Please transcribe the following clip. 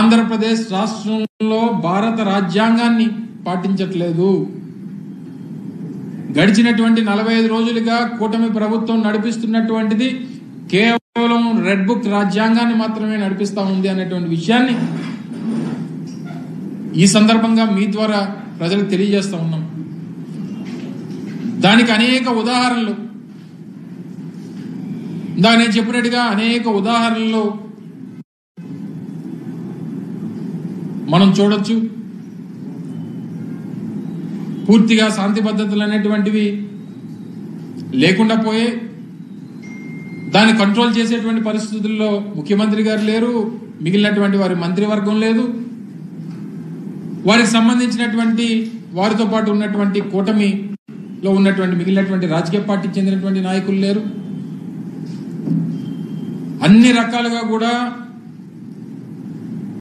ఆంధ్రప్రదేశ్ రాష్ట్రంలో భారత రాజ్యాంగాన్ని పాటించట్లేదు. గడిచినటువంటి 45 రోజులుగా కూటమి ప్రభుత్వం నడిపిస్తున్నటువంటిది కేవలం రెడ్ బుక్ రాజ్యాంగాన్ని మాత్రమే నడిపిస్తా ఉంది అనేటువంటి విషయాన్ని ఈ సందర్భంగా మీ ద్వారా ప్రజలకు తెలియజేస్తా ఉన్నాం. దానికి అనేక ఉదాహరణలు, నేను చెప్పినట్టుగా అనేక ఉదాహరణలు మనం చూడొచ్చు. పూర్తిగా శాంతి భద్రతలు అనేటువంటివి లేకుండా పోయే, దాన్ని కంట్రోల్ చేసేటువంటి పరిస్థితుల్లో ముఖ్యమంత్రి గారు లేరు, మిగిలినటువంటి వారి మంత్రివర్గం లేదు, వారికి సంబంధించినటువంటి వారితో పాటు ఉన్నటువంటి కూటమిలో ఉన్నటువంటి మిగిలినటువంటి రాజకీయ పార్టీకి చెందినటువంటి నాయకులు లేరు. అన్ని రకాలుగా కూడా